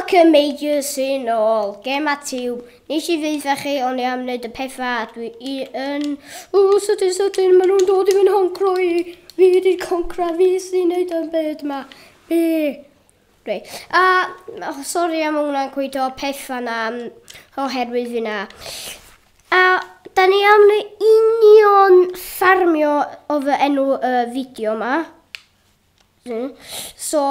Welcome sy'n ôl, Gem a Tiw. Nes I ddeitha chi o'n I am wneud y pethau dwi yn... Sydyn, maen nhw'n dod I fy'n honcro I. Fi wedi concra, fi sy'n wneud yn byd yma. Fi. Reit. Sori am hwnna'n gweithio pethau na oherwydd fi na. Da ni am union ffermio o fy enw fideo yma. So,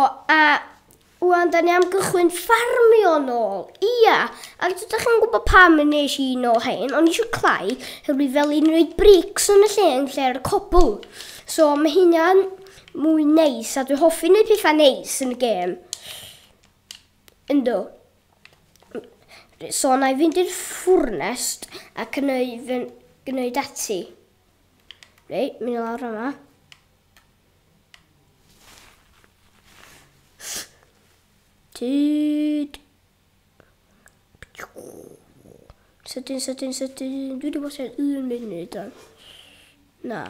wan, da ni am gychwyn ffermio nôl. Ia, ac ydych chi'n gwybod pam nes I nôl hyn, ond I eisiau clai, hyfryd fel i'n rhaid brics yn y lle'r cobl. So, mae hynna'n mwy neis, a dwi'n hoffi wneud pethau neis yn y gêm. Ynddo. So, na I fynd i'r ffwrnest a gwneud ati. Reit, mynd I lawr yma. Sydyn. Dwi wedi wastad 1 munud o'n. Na.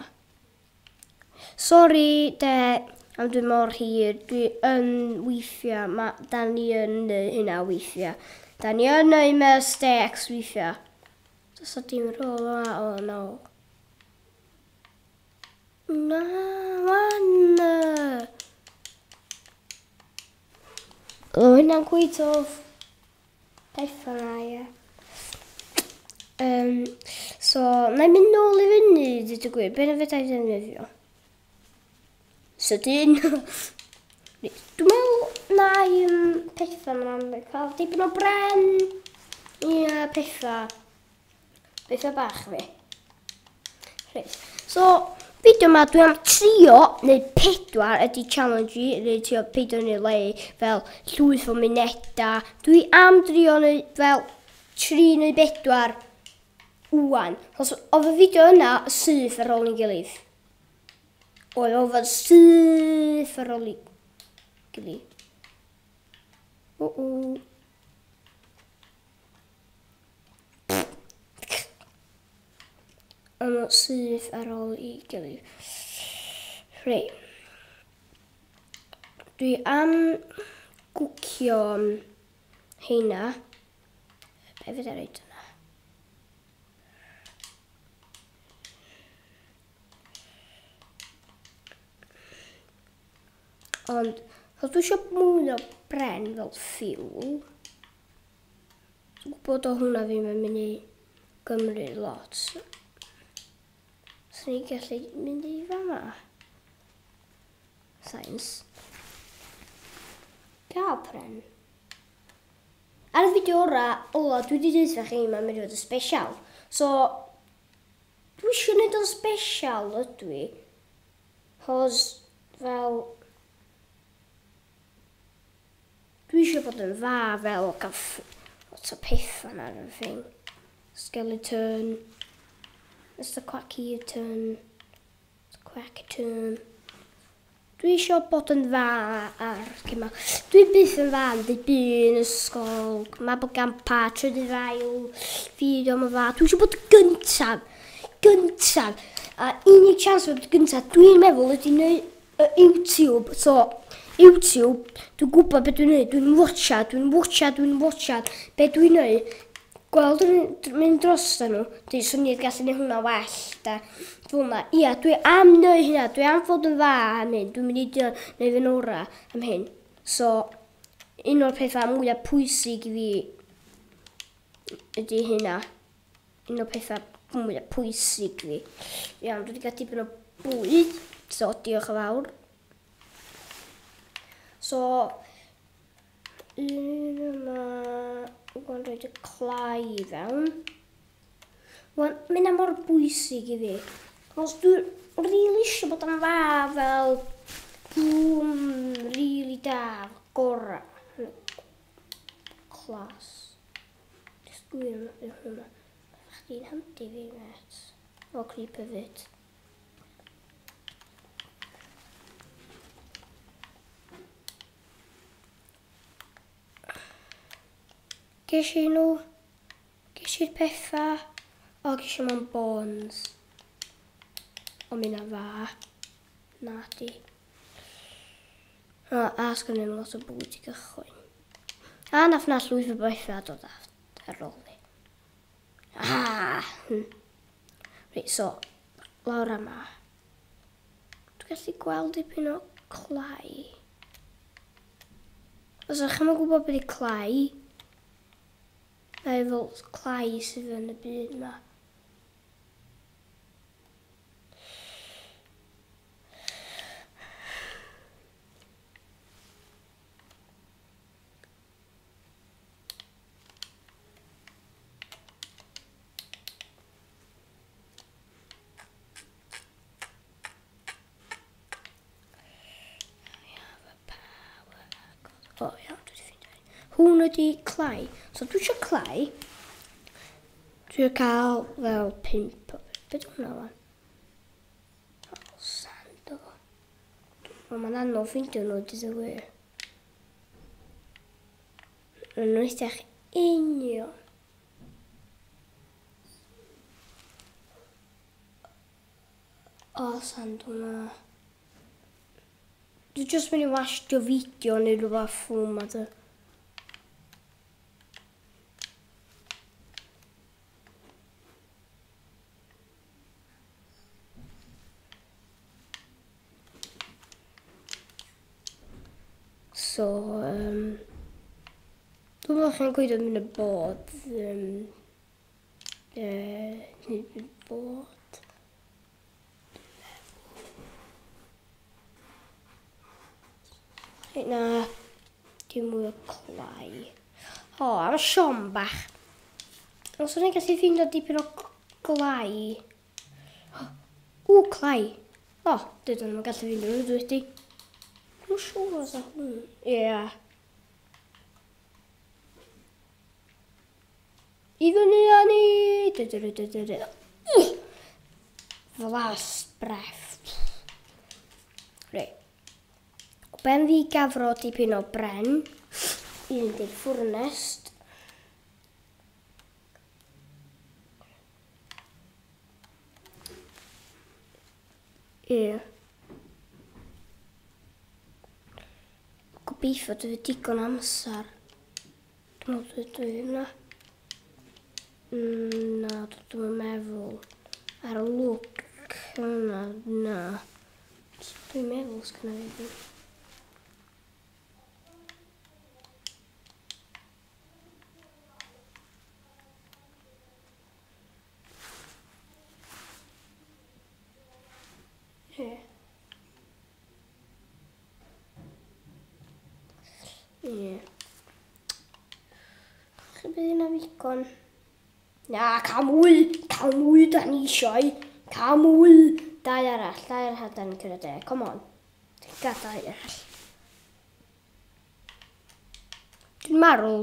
Sori, am dwi mor hir. Dwi yn weithio. Da ni yn hynna weithio. Da ni yn mistakes weithio. Does dim rôl yma, oh no. Na, wan. O, hynna'n gweithio pethau na, ie. So, na I mynd nôl I fyny, dyd y gwir. Be na fedra I ddefnyddio? Sydyn. Dwi'n meddwl na pethau yma'n cael dipyn o bren. Ia, pethau. Pethau bach fi. Reit. So, fideo yma dwi am trio neu 4 ydi challenge I, neu trio peidio neu le fel llwyth o muneda. Dwi am trio neu fel 3 neu 4 wan. Os oedd y fideo yna syth ar ôl i'n gilydd. Oedd syth ar ôl i'n gilydd. Oedd syth ar ôl i'n gilydd. Rei. Dwi am gwcio heina. Be fydd ar eid yna? Ond, os dwi eisiau mwy o bren fel ffiwl, dwi'n gwybod o hwnna fi'n mynd I gymryd lot. So ni'n gallu mynd I fama. Science. Gael bren. Ar y fideo ola, dwi wedi dweud chi mae'n mynd I fod y special. So, dwi eisiau gwneud o'n special ydw I. Hos fel... Dwi eisiau bod yn dda fel gael lot o pethau ar y thing. Skeleton. Mr Quackerton. Dwi eisiau bod yn dda ar gyma. Dwi byth yn dda yn dibyn ysgol. Mae bod gan pa trydydd ail. Fideo yma dda. Dwi eisiau bod gyntaf. A unig chance bod gyntaf dwi'n meddwl ydy wneud YouTube. So, YouTube, dwi'n gwybod beth dwi'n neud, dwi'n watchad be dwi'n neud. Gweld dwi'n mynd dros nhw, dwi'n swniodd gallu neud hwnna well, da. Ia, dwi am neud hynna, dwi am fod yn dda am hyn, dwi'n mynd I neud fy nora am hyn. So, un o'r pethau mwyaf pwysig I fi ydy hynna. Un o'r pethau mwyaf pwysig I fi. Iawn, dwi wedi cael dipyn o bwyd, so diolch yn fawr. So, un yma, dwi'n rhaid y clai I fewn. Mae'n mor bwysig I fi. Os dwi'n rili eisiau bod yn dda fel rili da, gorau. Clas. Just gwir yn hwnna. Chdi'n handi fi met. O, creeper fyd. Ges i'r pethau, o ges I mewn bones. O mynd a fa. Na di. A sgan i'n lot o bwyd I gychwyn. A nath na llwyth o betha dod ar ôl fi. Reit, so, lawr yma. Dwi'n gallu gweld dipyn o clai. Os ydych chi'n gwybod beth ydy clai, neu fel clai sydd yn y byd yma. O, iawn, dwi wedi ffindio. Hwn ydi clai. So dwi eisiau clai. Dwi eisiau cael fel 5 o beth hwnna wan. O, sand o. Mae'n anodd ffindio nhw, dydd y wir. Yn weithach union. O, sand hwnna. Dwi'n just mynd i wasdio fideo neu rhywbeth ffwm a dy. So, dwi'n meddwl chi'n gweud yn mynd y bod. Nid bod. Na, dim mwy o clai. O, am y siom bach. Os o'n i'n gallu ffindio dipyn o clai. O, clai. O, dydyn nhw'n gallu ffindio nhw, dwi wedi. Dwi'n siŵr os o hwn. Ie. I fyny a ni. Flas bref. Reit. Ben fi gafro dipyn o bren i fynd i'r ffwrnest. Ie. Gobeithio dwi wedi digon amser. Dwi'n meddwl dwi yna. Na, dwi'n meddwl. Ar y look yna, na. Dwi'n meddwl sgynna fi. Ie. Chi bydd yna ddigon? Na, cael mwy da ni eisiau. Cael mwy. Dau arall da ni'n cyrraedd 10. Come on. Gael 2 arall. Dwi'n marw.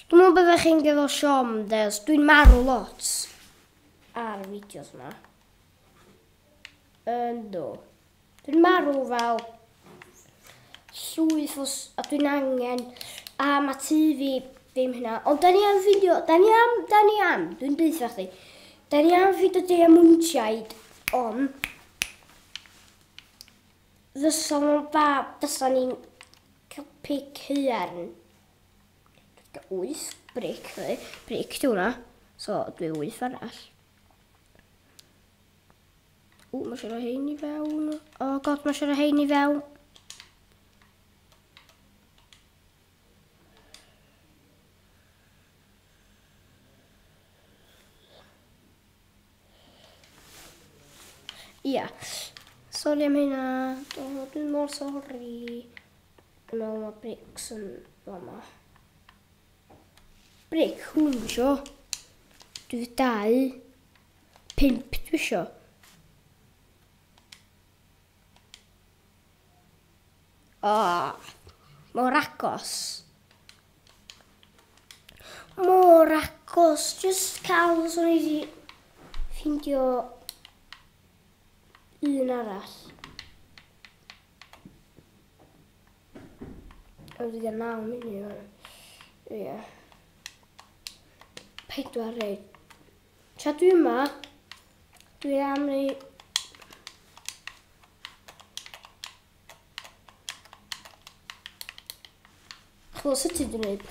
Dwi'n meddwl byddech chi'n gyfo siom, des. Dwi'n marw lot ar y fideos yma. Do. Dwi'n marw fel llwyth os a dwi'n angen a mae tŷ fi ddim hynna. Ond da ni am fideo, da ni am, dwi'n deitha chdi. Da ni am fideo di amwyntiaid, ond fysa ni'n cael pic hyarn. Dwi'n 8 bric, bric di hwnna, so dwi 8 arall. Mae eisiau rhoi hein i fewn. O god, mae eisiau rhoi hein i fewn. Ia. Sori am hynna. Dwi'n mor sori. Dwi'n meddwl mae brics yn fama. Bric hwn isio. Dwi 2. 5 dwi isio. Mor agos. Mor agos. Just cael os o'n i wedi ffindio un arall. Oedd wedi 9 munud. Ie. 4 reid. Tra dwi yma, dwi am neu... So, sut ti wedi gwneud?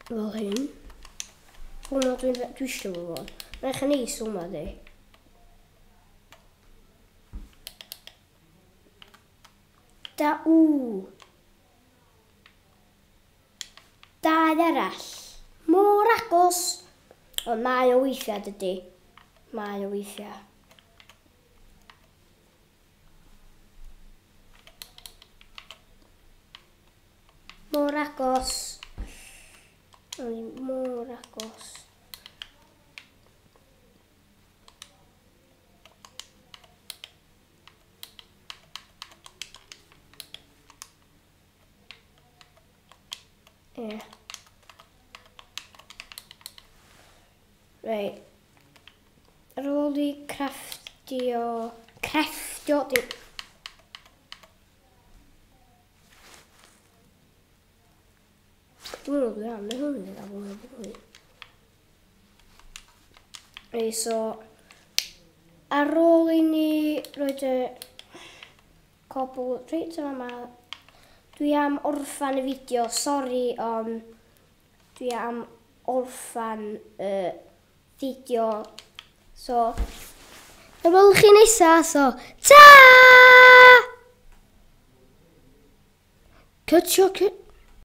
Fel hyn. Hwna dwi eisiau fo fod. Mae'n eich neis hwna di. Dau arall. Mor agos. Ond mae o weithiau dydy. Mae o weithiau. Mor agos. Mor agos. Ie. Reit. Ar ôl i crefftio di... Dwi'n meddwl dwi am, neu hwnna dda fwy o bwyd. Rei, so, ar ôl i ni roed y cobl, reit yma, dwi am orffan y fideo, sori, dwi am orffan y fideo, so, na fel chi nesa, so, ta! Cut.